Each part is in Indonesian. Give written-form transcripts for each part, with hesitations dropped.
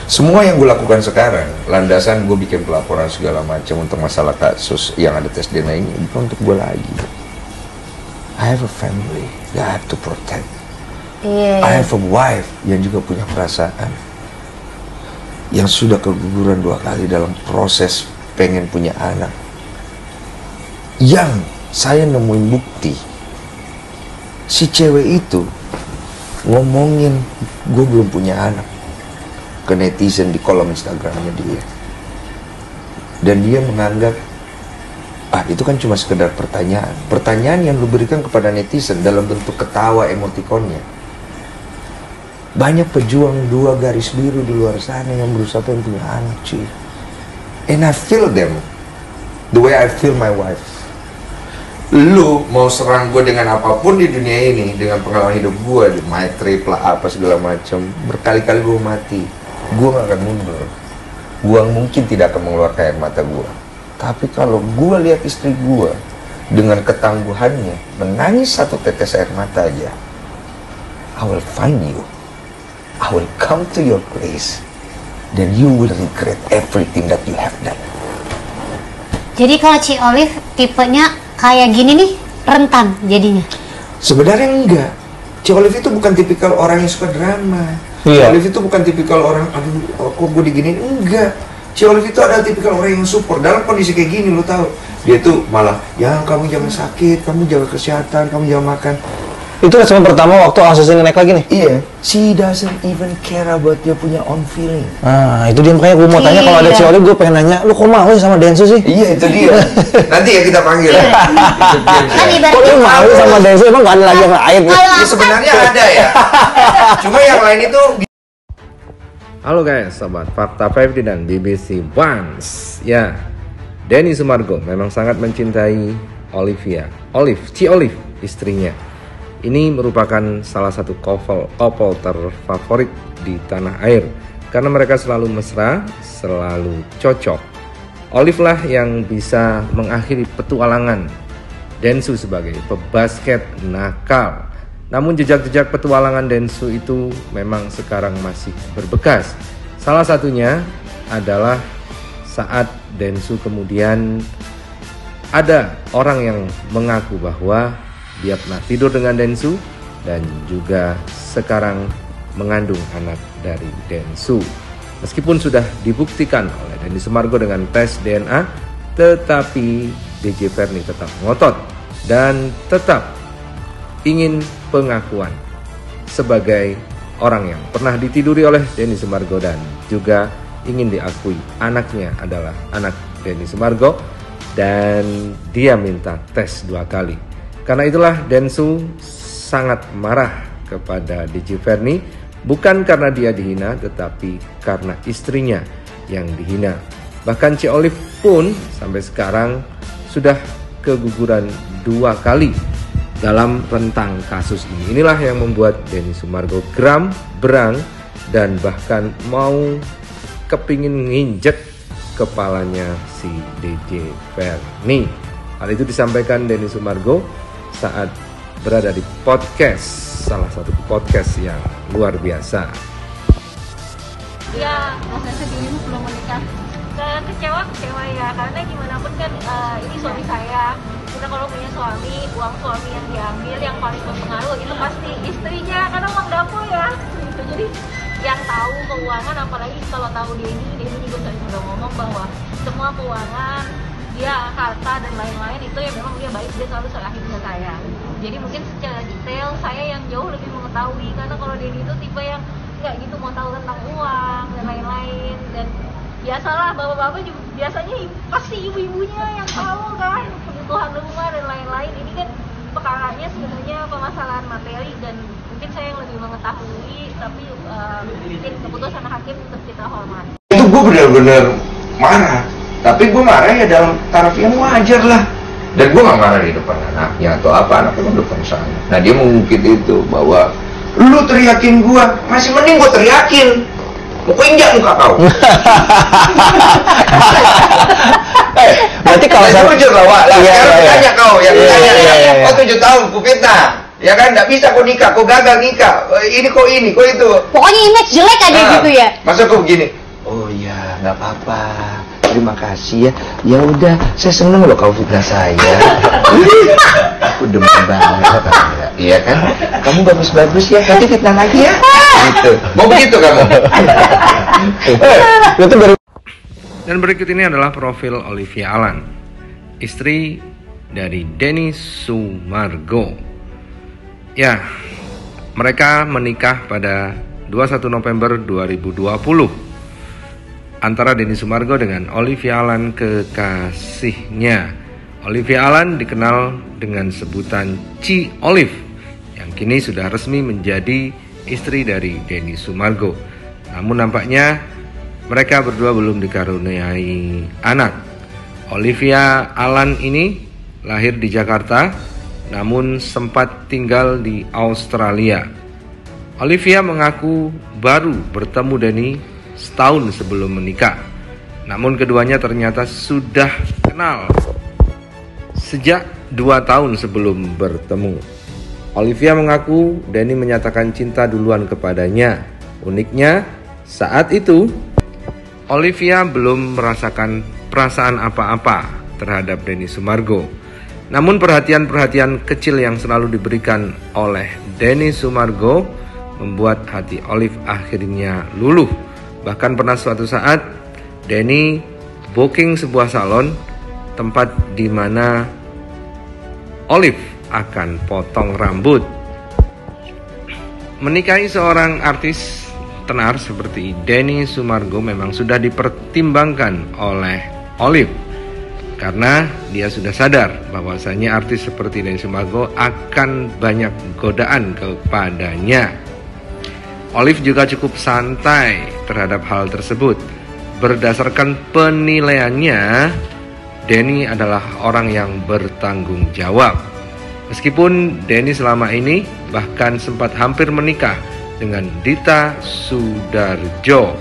Semua yang gue lakukan sekarang, landasan gue bikin pelaporan segala macam untuk masalah kasus yang ada tes DNA ini, bukan untuk gue lagi. I have a family that I have to protect. I have a wife yang juga punya perasaan, yang sudah keguguran 2 kali dalam proses pengen punya anak. Yang saya nemuin bukti, si cewek itu ngomongin gue belum punya anak ke netizen di kolom Instagramnya dia, dan dia menganggap itu kan cuma sekedar pertanyaan yang lu berikan kepada netizen dalam bentuk ketawa emotikonnya. Banyak pejuang 2 garis biru di luar sana yang berusaha pengen punya anak, cuy, and I feel them the way I feel my wife. Lu mau serang gue dengan apapun di dunia ini, dengan pengalaman hidup gue, di my trip lah, apa segala macam, berkali-kali gue mati, gue gak akan mundur. Gue mungkin tidak akan mengeluarkan air mata gue, tapi kalau gue lihat istri gue dengan ketangguhannya menangis 1 tetes air mata aja, I will find you, I will come to your place, then you will regret everything that you have done. Jadi kalau Ci Olive tipenya kayak gini nih, rentan jadinya? Sebenarnya enggak. Ci Olive itu bukan tipikal orang yang suka drama. Ci Olive itu bukan tipikal orang, aduh kok gue diginiin, enggak. Ci Olive itu adalah tipikal orang yang support. Dalam kondisi kayak gini, lo tahu, dia tuh malah, ya kamu jangan sakit, kamu jaga kesehatan, kamu jangan makan. Itu respon pertama waktu kasus ini naik lagi nih? Iya. She doesn't even care about dia punya own feeling. Nah, itu dia, makanya gue mau tanya kalau ada Ci Olive, gue pengen nanya, lu kok mau sama Densu sih? Iya, itu dia. Nanti ya kita panggil. Kok lu mau sama Densu, emang gak ada lagi yang lain? Ya sebenarnya ada ya. Cuma yang lain itu. Halo guys, sobat Fakta 50 dan BBC Once. Ya, Denny Sumargo memang sangat mencintai Ci Olive, istrinya. Ini merupakan salah satu couple terfavorit di tanah air karena mereka selalu mesra, selalu cocok. Olive lah yang bisa mengakhiri petualangan Densu sebagai pebasket nakal. Namun jejak-jejak petualangan Densu itu memang sekarang masih berbekas. Salah satunya adalah saat Densu kemudian ada orang yang mengaku bahwa dia pernah tidur dengan Densu dan juga sekarang mengandung anak dari Densu. Meskipun sudah dibuktikan oleh Denny Sumargo dengan tes DNA, tetapi DJ Verni tetap ngotot dan tetap ingin pengakuan sebagai orang yang pernah ditiduri oleh Denny Sumargo dan juga ingin diakui anaknya adalah anak Denny Sumargo, dan dia minta tes 2 kali. Karena itulah Densu sangat marah kepada DJ Verni, bukan karena dia dihina, tetapi karena istrinya yang dihina. Bahkan Ci Olive pun sampai sekarang sudah keguguran 2 kali dalam rentang kasus ini. Inilah yang membuat Denny Sumargo geram, berang, dan bahkan mau kepingin nginjek kepalanya si DJ Verni. Hal itu disampaikan Denny Sumargo saat berada di podcast, salah satu podcast yang luar biasa. Ya, prosesnya dirimu belum menikah. Kecewa ya, karena gimana pun kan ini suami saya. Kita kalau punya suami, uang suami yang diambil yang paling berpengaruh itu pasti istrinya, karena uang dapur ya. Gitu. Jadi yang tahu keuangan, apalagi kalau tahu Denny juga sering udah ngomong bahwa semua keuangan, dia harta dan lain-lain itu ya memang dia baik, dia selalu serahin ke saya. Jadi mungkin secara detail saya yang jauh lebih mengetahui, karena kalau Denny itu tipe yang nggak gitu mau tahu tentang uang dan lain-lain. Dan biasalah bapak-bapak juga biasanya pasti ibu-ibunya yang tahu kan kebutuhan rumah dan lain-lain. Ini kan perkaranya sebenarnya permasalahan materi dan mungkin saya yang lebih mengetahui, tapi mungkin keputusan hakim tetap kita hormati. Itu gue benar-benar marah. Tapi gue marah ya dalam taraf yang wajar lah. Dan gue gak marah di depan anaknya atau apa, anaknya kan depan sana. Nah dia mengungkit itu bahwa lu teriakin gue, masih mending gue teriakin. Mau injak muka kau. Berarti kalau saya jujur lah, Wak. Sekarang tanya kau yang tanya, kau 7 tahun ku fitnah. Ya kan, nggak bisa kok nikah, kok gagal nikah. Ini, kok itu. Pokoknya image jelek aja gitu ya. Masa kok begini? Oh iya, nggak apa-apa. Terima kasih ya. Ya udah, saya seneng loh kau fitnah saya. Aku demen banget. Iya kan? Kamu bagus-bagus ya. Nanti fitnah lagi ya. Gitu. Mau begitu kamu? Dan berikut ini adalah profil Olivia Alan, istri dari Denny Sumargo. Ya, mereka menikah pada 21 November 2020 antara Denny Sumargo dengan Olivia Alan, kekasihnya. Olivia Alan dikenal dengan sebutan Ci Olive, yang kini sudah resmi menjadi istri dari Denny Sumargo. Namun nampaknya mereka berdua belum dikaruniai anak. Olivia Alan ini lahir di Jakarta, namun sempat tinggal di Australia. Olivia mengaku baru bertemu Denny setahun sebelum menikah. Namun keduanya ternyata sudah kenal sejak 2 tahun sebelum bertemu. Olivia mengaku Denny menyatakan cinta duluan kepadanya. Uniknya, saat itu Olivia belum merasakan perasaan apa-apa terhadap Denny Sumargo. Namun perhatian-perhatian kecil yang selalu diberikan oleh Denny Sumargo membuat hati Olive akhirnya luluh. Bahkan pernah suatu saat Denny booking sebuah salon, tempat di mana Olive akan potong rambut. Menikahi seorang artis tenar seperti Denny Sumargo memang sudah dipertimbangkan oleh Olive, karena dia sudah sadar bahwasanya artis seperti Denny Sumargo akan banyak godaan kepadanya. Olive juga cukup santai terhadap hal tersebut. Berdasarkan penilaiannya, Denny adalah orang yang bertanggung jawab. Meskipun Denny selama ini bahkan sempat hampir menikah dengan Dita Sudarjo,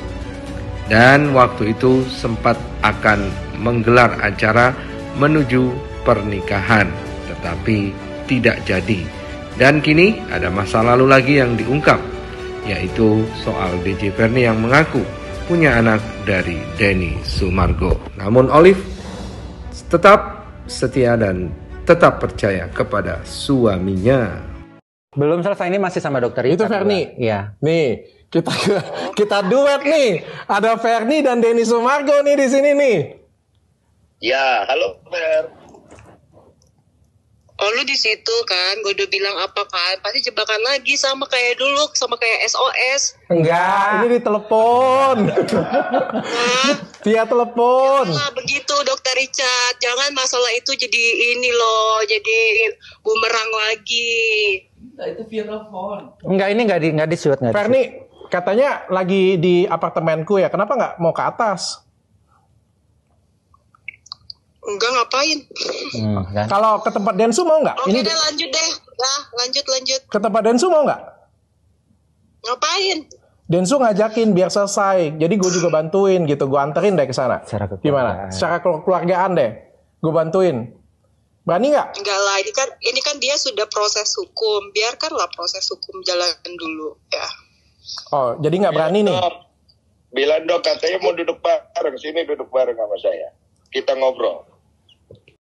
dan waktu itu sempat akan menggelar acara menuju pernikahan, tetapi tidak jadi. Dan kini ada masa lalu lagi yang diungkap, yaitu soal DJ Verni yang mengaku punya anak dari Denny Sumargo. Namun Olive tetap setia dan tetap percaya kepada suaminya. Belum selesai, ini masih sama dokter Richard. Itu Verni. Iya. Nih, kita duet nih. Ada Verni dan Denny Sumargo nih di sini nih. Ya, halo Fer. Oh, lu di situ kan, gue udah bilang apa kan, pasti jebakan lagi sama kayak dulu, sama kayak SOS. Enggak, ini di telepon. Via telepon. Janganlah begitu dokter Richard, jangan masalah itu jadi ini loh, jadi bumerang lagi. Enggak, ini enggak di shoot. Verni, katanya lagi di apartemenku ya, kenapa nggak mau ke atas? Enggak, ngapain? Kan? Kalau ke tempat Densu mau nggak? Oke deh, lanjut deh. Nah, lanjut. Ke tempat Densu mau nggak? Ngapain? Densu ngajakin biar selesai. Jadi gue juga bantuin gitu. Gue anterin deh ke sana. Gimana? Secara keluargaan deh. Gue bantuin. Berani nggak? Enggak lah, ini kan dia sudah proses hukum. Biarkanlah proses hukum jalan dulu ya. Oh, jadi nggak berani nih? Bilang dok, katanya mau duduk bareng. Sini duduk bareng sama saya. Kita ngobrol.